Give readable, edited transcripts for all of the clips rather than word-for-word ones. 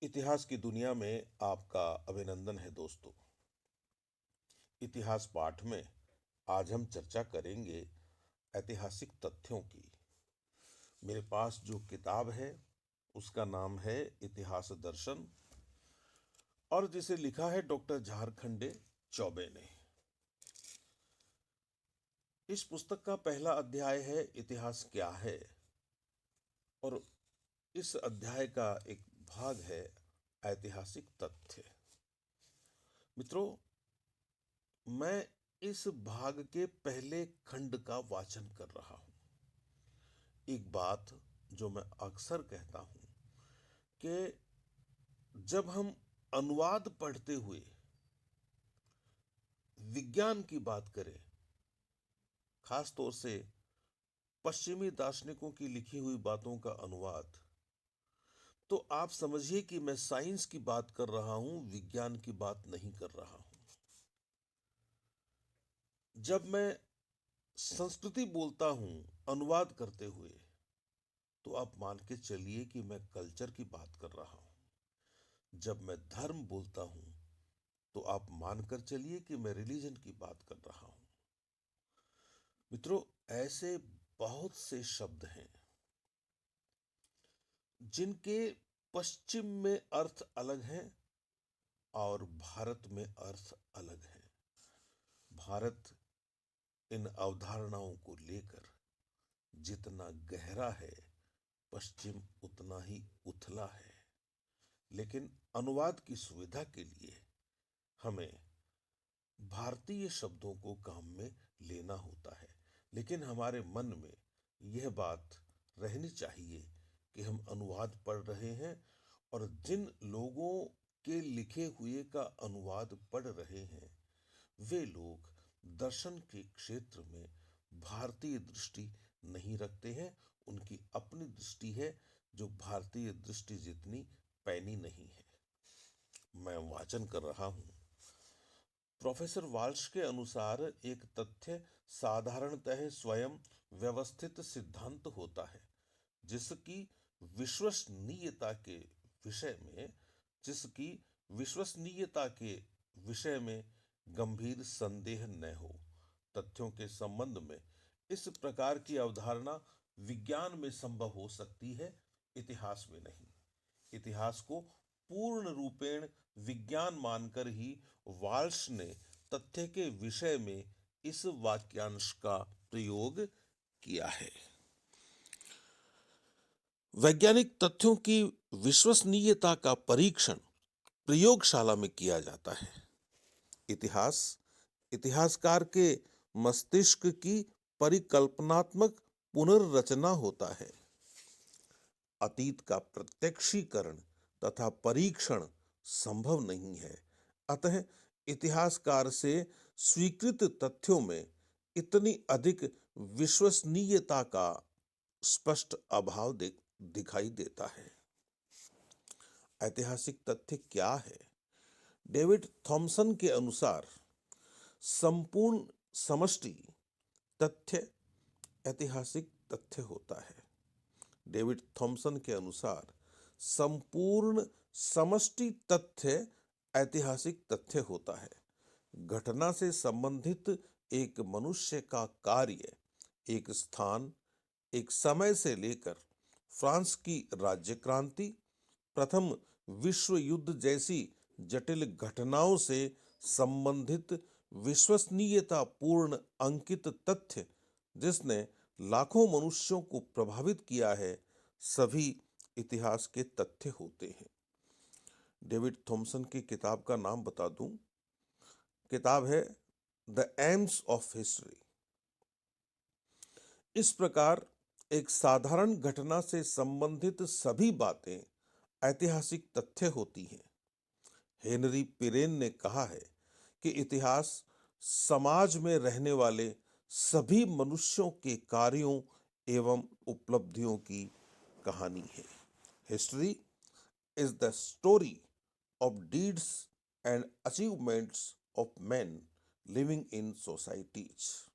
इतिहास की दुनिया में आपका अभिनंदन है दोस्तों। इतिहास पाठ में आज हम चर्चा करेंगे ऐतिहासिक तथ्यों की। मेरे पास जो किताब है उसका नाम है इतिहास दर्शन और जिसे लिखा है डॉक्टर झारखंडे चौबे ने। इस पुस्तक का पहला अध्याय है इतिहास क्या है और इस अध्याय का एक भाग है ऐतिहासिक तथ्य। मित्रों, मैं इस भाग के पहले खंड का वाचन कर रहा हूं। एक बात जो मैं अक्सर कहता हूं कि जब हम अनुवाद पढ़ते हुए विज्ञान की बात करें, खास तौर से पश्चिमी दार्शनिकों की लिखी हुई बातों का अनुवाद, तो आप समझिए कि मैं साइंस की बात कर रहा हूं, विज्ञान की बात नहीं कर रहा हूं। जब मैं संस्कृति बोलता हूं अनुवाद करते हुए, तो आप मान के चलिए कि मैं कल्चर की बात कर रहा हूं। जब मैं धर्म बोलता हूं तो आप मानकर चलिए कि मैं रिलीजन की बात कर रहा हूं। मित्रों, ऐसे बहुत से शब्द हैं जिनके पश्चिम में अर्थ अलग हैं और भारत में अर्थ अलग है। भारत इन अवधारणाओं को लेकर जितना गहरा है, पश्चिम उतना ही उथला है। लेकिन अनुवाद की सुविधा के लिए हमें भारतीय शब्दों को काम में लेना होता है। लेकिन हमारे मन में यह बात रहनी चाहिए कि हम अनुवाद पढ़ रहे हैं और जिन लोगों के लिखे हुए का अनुवाद पढ़ रहे हैं वे लोग दर्शन के क्षेत्र में भारतीय दृष्टि नहीं रखते हैं। उनकी अपनी दृष्टि है जो भारतीय दृष्टि जितनी पैनी नहीं है। मैं वाचन कर रहा हूं। प्रोफेसर वाल्श के अनुसार एक तथ्य साधारणतः स्वयं व्यवस्थित सिद्धांत होता है जिसकी विश्वसनीयता के विषय में जिसकी विश्वसनीयता के विषय में गंभीर संदेह न हो। तथ्यों के संबंध में इस प्रकार की अवधारणा विज्ञान में संभव हो सकती है, इतिहास में नहीं। इतिहास को पूर्ण रूपेण विज्ञान मानकर ही वाल्श ने तथ्य के विषय में इस वाक्यांश का प्रयोग किया है। वैज्ञानिक तथ्यों की विश्वसनीयता का परीक्षण प्रयोगशाला में किया जाता है। इतिहास इतिहासकार के मस्तिष्क की परिकल्पनात्मक पुनर्रचना होता है। अतीत का प्रत्यक्षीकरण तथा परीक्षण संभव नहीं है। अतः इतिहासकार से स्वीकृत तथ्यों में इतनी अधिक विश्वसनीयता का स्पष्ट अभाव दिखाई देता है। ऐतिहासिक तथ्य क्या है? डेविड थॉमसन के अनुसार संपूर्ण समष्टि तथ्य ऐतिहासिक तथ्य होता है। डेविड थॉमसन के अनुसार संपूर्ण समष्टि तथ्य ऐतिहासिक तथ्य होता है। घटना से संबंधित एक मनुष्य का कार्य एक स्थान, एक समय से लेकर फ्रांस की राज्य क्रांति, प्रथम विश्व युद्ध जैसी जटिल घटनाओं से संबंधित विश्वसनीयता पूर्ण अंकित तथ्य जिसने लाखों मनुष्यों को प्रभावित किया है, सभी इतिहास के तथ्य होते हैं। डेविड थॉमसन की किताब का नाम बता दूं। किताब है द एम्स ऑफ हिस्ट्री। इस प्रकार एक साधारण घटना से संबंधित सभी बातें ऐतिहासिक तथ्य होती हैं। हेनरी पिरेन ने कहा है कि इतिहास समाज में रहने वाले सभी मनुष्यों के कार्यों एवं उपलब्धियों की कहानी है। History is the story of deeds and achievements of men living in societies.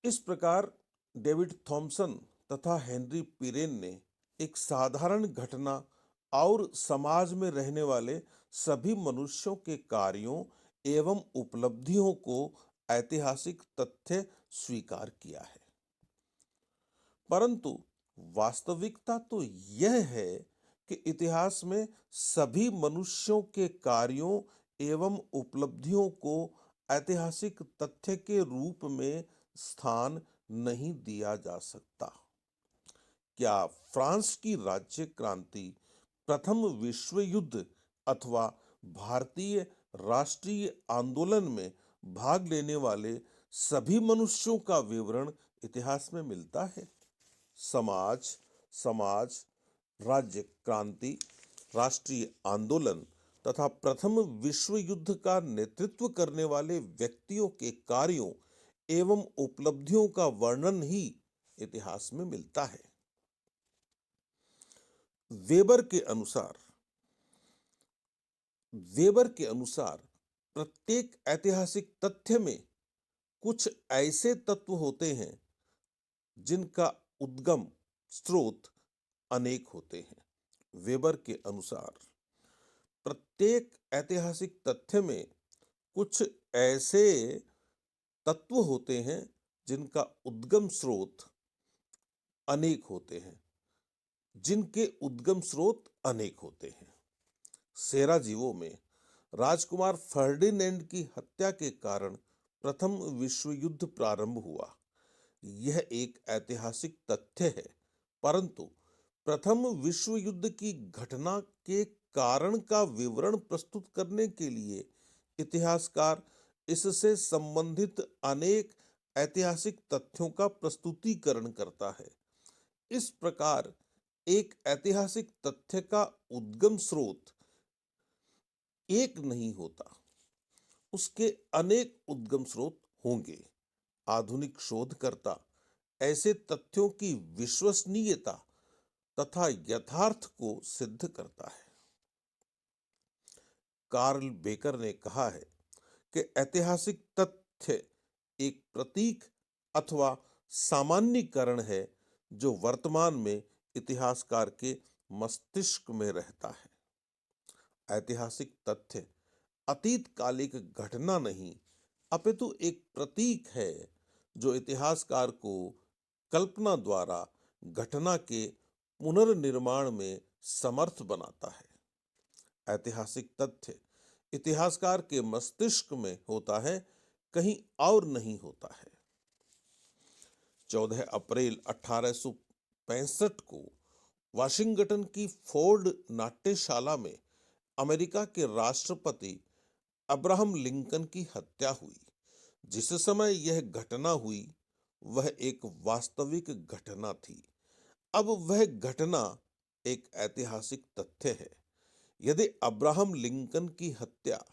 इस प्रकार डेविड थॉमसन तथा हेनरी पिरेन ने एक साधारण घटना और समाज में रहने वाले सभी मनुष्यों के कार्यों एवं उपलब्धियों को ऐतिहासिक तथ्य स्वीकार किया है। परंतु वास्तविकता तो यह है कि इतिहास में सभी मनुष्यों के कार्यों एवं उपलब्धियों को ऐतिहासिक तथ्य के रूप में स्थान नहीं दिया जा सकता। क्या फ्रांस की राज्य क्रांति, प्रथम विश्व युद्ध अथवा भारतीय राष्ट्रीय आंदोलन में भाग लेने वाले सभी मनुष्यों का विवरण इतिहास में मिलता है? समाज समाज राज्य क्रांति, राष्ट्रीय आंदोलन तथा प्रथम विश्व युद्ध का नेतृत्व करने वाले व्यक्तियों के कार्यों एवं उपलब्धियों का वर्णन ही इतिहास में मिलता है। वेबर के अनुसार प्रत्येक ऐतिहासिक तथ्य में कुछ ऐसे तत्व होते हैं जिनका उद्गम स्रोत अनेक होते हैं। वेबर के अनुसार प्रत्येक ऐतिहासिक तथ्य में कुछ ऐसे तत्व होते हैं जिनका उद्गम स्रोत अनेक होते हैं सेराजीवो में राजकुमार फर्डिनेंड की हत्या के कारण प्रथम विश्व युद्ध प्रारंभ हुआ। यह एक ऐतिहासिक तथ्य है, परंतु प्रथम विश्व युद्ध की घटना के कारण का विवरण प्रस्तुत करने के लिए इतिहासकार इससे संबंधित अनेक ऐतिहासिक तथ्यों का प्रस्तुतिकरण करता है। इस प्रकार एक ऐतिहासिक तथ्य का उद्गम स्रोत एक नहीं होता, उसके अनेक उद्गम स्रोत होंगे। आधुनिक शोधकर्ता ऐसे तथ्यों की विश्वसनीयता तथा यथार्थ को सिद्ध करता है। कार्ल बेकर ने कहा है कि ऐतिहासिक तथ्य एक प्रतीक अथवा सामान्यीकरण है जो वर्तमान में इतिहासकार के मस्तिष्क में रहता है। ऐतिहासिक तथ्य अतीतकालिक घटना नहीं, अपितु एक प्रतीक है जो इतिहासकार को कल्पना द्वारा घटना के पुनर्निर्माण में समर्थ बनाता है। ऐतिहासिक तथ्य इतिहासकार के मस्तिष्क में होता है, कहीं और नहीं होता है। 14 अप्रैल 1865 को वाशिंगटन की फोर्ड नाट्यशाला में अमेरिका के राष्ट्रपति अब्राहम लिंकन की हत्या हुई। जिस समय यह घटना हुई वह एक वास्तविक घटना थी। अब वह घटना एक ऐतिहासिक तथ्य है। यदि अब्राहम लिंकन की हत्या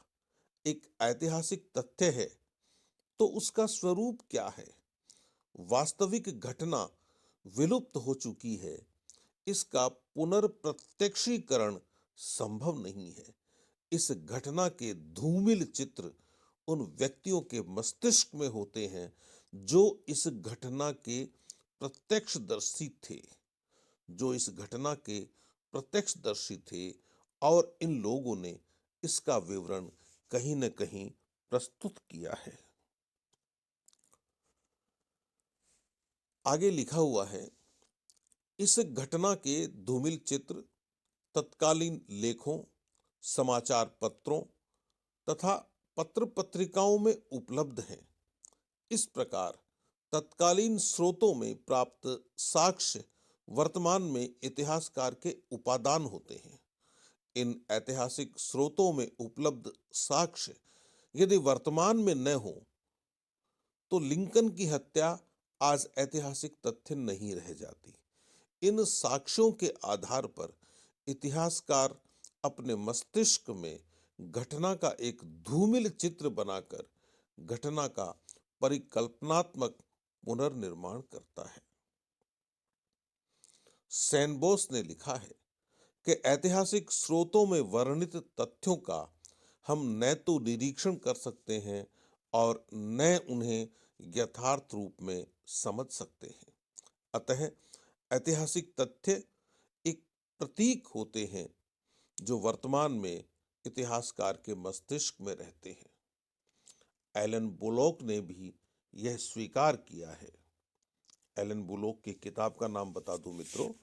एक ऐतिहासिक तथ्य है तो उसका स्वरूप क्या है? वास्तविक घटना विलुप्त हो चुकी है, इसका पुनर्प्रत्यक्षीकरण संभव नहीं है। इस घटना के धूमिल चित्र उन व्यक्तियों के मस्तिष्क में होते हैं जो इस घटना के प्रत्यक्षदर्शी थे और इन लोगों ने इसका विवरण कहीं न कहीं प्रस्तुत किया है। आगे लिखा हुआ है, इस घटना के धूमिल चित्र तत्कालीन लेखों, समाचार पत्रों तथा पत्र पत्रिकाओं में उपलब्ध हैं। इस प्रकार तत्कालीन स्रोतों में प्राप्त साक्ष्य वर्तमान में इतिहासकार के उपादान होते हैं। इन ऐतिहासिक स्रोतों में उपलब्ध साक्ष्य यदि वर्तमान में न हो तो लिंकन की हत्या आज ऐतिहासिक तथ्य नहीं रह जाती। इन साक्ष्यों के आधार पर इतिहासकार अपने मस्तिष्क में घटना का एक धूमिल चित्र बनाकर घटना का परिकल्पनात्मक पुनर्निर्माण करता है। सैनबोस ने लिखा है कि ऐतिहासिक स्रोतों में वर्णित तथ्यों का हम न तो निरीक्षण कर सकते हैं और न उन्हें यथार्थ रूप में समझ सकते हैं। अतः ऐतिहासिक तथ्य प्रतीक होते हैं जो वर्तमान में इतिहासकार के मस्तिष्क में रहते हैं। एलन बुलोक ने भी यह स्वीकार किया है। एलन बुलोक की किताब का नाम बता दूं मित्रों।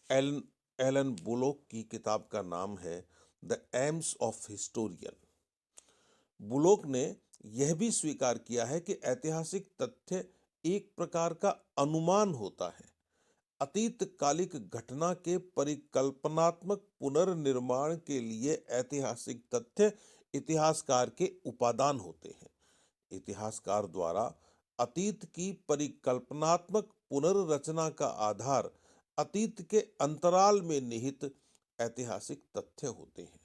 एलन एलन बुलोक की किताब का नाम है the AIIMS of historian. Bullock ने यह भी स्वीकार किया है कि ऐतिहासिक तथ्य एक प्रकार का अनुमान होता है। अतीत कालिक घटना के परिकल्पनात्मक पुनर्निर्माण के लिए ऐतिहासिक तथ्य इतिहासकार के उपादान होते हैं। इतिहासकार द्वारा अतीत की परिकल्पनात्मक पुनर्रचना का आधार अतीत के अंतराल में निहित ऐतिहासिक तथ्य होते हैं।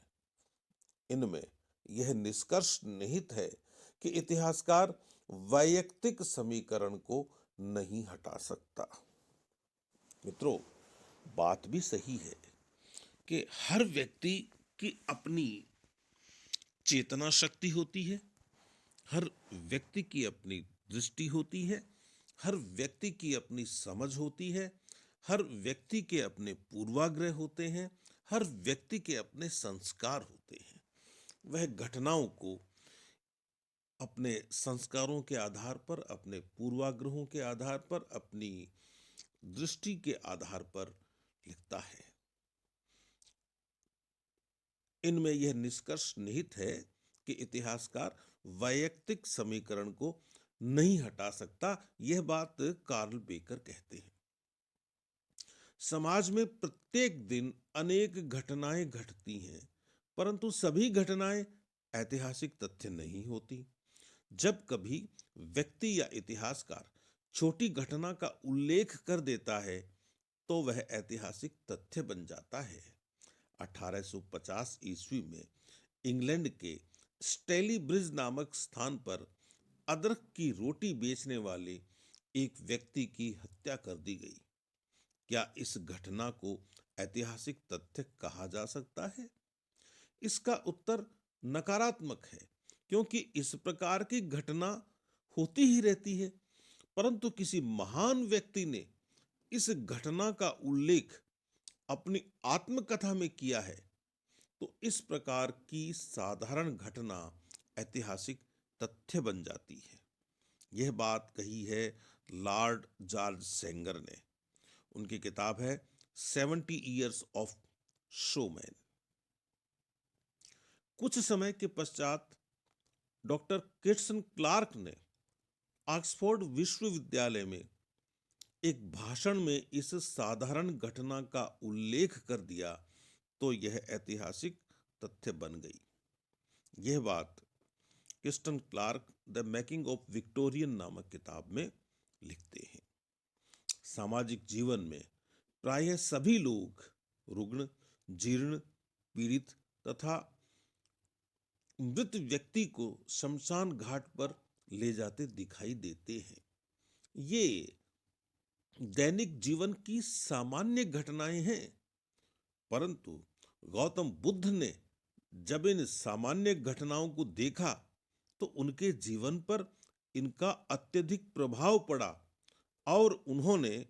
इनमें यह निष्कर्ष निहित है कि इतिहासकार वैयक्तिक समीकरण को नहीं हटा सकता। मित्रों, बात भी सही है कि हर व्यक्ति की अपनी चेतना शक्ति होती है, हर व्यक्ति की अपनी दृष्टि होती है, हर व्यक्ति की अपनी समझ होती है, हर व्यक्ति के अपने पूर्वाग्रह होते हैं, हर व्यक्ति के अपने संस्कार होते हैं। वह घटनाओं को अपने संस्कारों के आधार पर, अपने पूर्वाग्रहों के आधार पर, अपनी दृष्टि के आधार पर लिखता है। इनमें यह निष्कर्ष निहित है कि इतिहासकार वैयक्तिक समीकरण को नहीं हटा सकता। यह बात कार्ल बेकर कहते हैं। समाज में प्रत्येक दिन अनेक घटनाएं घटती हैं, परंतु सभी घटनाएं ऐतिहासिक तथ्य नहीं होती। जब कभी व्यक्ति या इतिहासकार छोटी घटना का उल्लेख कर देता है तो वह ऐतिहासिक तथ्य बन जाता है। 1850 ईस्वी में इंग्लैंड के स्टेली ब्रिज नामक स्थान पर अदरक की रोटी बेचने वाले एक व्यक्ति की हत्या कर दी गई। क्या इस घटना को ऐतिहासिक तथ्य कहा जा सकता है? इसका उत्तर नकारात्मक है, क्योंकि इस प्रकार की घटना होती ही रहती है, परंतु किसी महान व्यक्ति ने इस घटना का उल्लेख अपनी आत्मकथा में किया है, तो इस प्रकार की साधारण घटना ऐतिहासिक तथ्य बन जाती है। यह बात कही है लॉर्ड जॉर्ज सेंगर ने। उनकी किताब है 70 ईयर्स ऑफ शोमैन। कुछ समय के पश्चात डॉक्टर किर्स्टन क्लार्क ने ऑक्सफोर्ड विश्वविद्यालय में एक भाषण में इस साधारण घटना का उल्लेख कर दिया तो यह ऐतिहासिक तथ्य बन गई। यह बात Kirsten Clark the making of Victorian नामक किताब में लिखते हैं। सामाजिक जीवन में प्रायः सभी लोग रुग्ण, जीर्ण, पीड़ित तथा मृत व्यक्ति को शमशान घाट पर ले जाते दिखाई देते हैं। ये दैनिक जीवन की सामान्य घटनाएं हैं, परंतु गौतम बुद्ध ने जब इन सामान्य घटनाओं को देखा तो उनके जीवन पर इनका अत्यधिक प्रभाव पड़ा और उन्होंने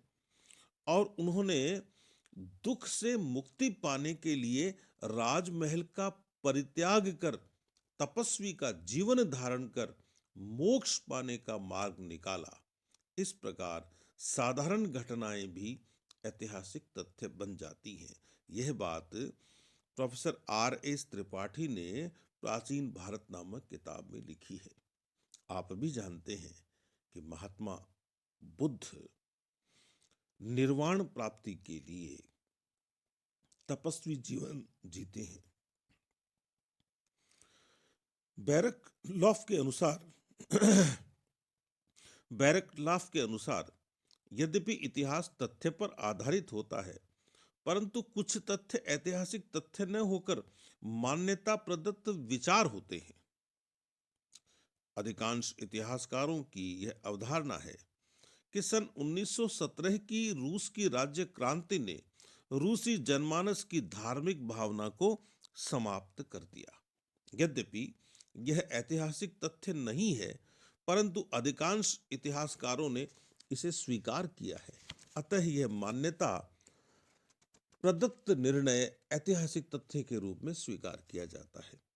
दुख से मुक्ति पाने के लिए राजमहल का परित्याग कर तपस्वी का जीवन धारण कर मोक्ष पाने का मार्ग निकाला। इस प्रकार साधारण घटनाएं भी ऐतिहासिक तथ्य बन जाती हैं। यह बात प्रोफेसर R.S. त्रिपाठी ने प्राचीन भारत नामक किताब में लिखी है। आप भी जानते हैं कि महात्मा बुद्ध निर्वाण प्राप्ति के लिए तपस्वी जीवन जीते हैं। बैरकलॉफ के अनुसार यद्यपि इतिहास तथ्य पर आधारित होता है, परंतु कुछ तथ्य ऐतिहासिक तथ्य न होकर मान्यता प्रदत्त विचार होते हैं। अधिकांश इतिहासकारों की यह अवधारणा है कि सन 1917 की रूस की राज्य क्रांति ने रूसी जनमानस की धार्मिक भावना को समाप्त कर दिया। यद्यपि यह ऐतिहासिक तथ्य नहीं है, परंतु अधिकांश इतिहासकारों ने इसे स्वीकार किया है। अतः यह मान्यता प्रदत्त निर्णय ऐतिहासिक तथ्य के रूप में स्वीकार किया जाता है।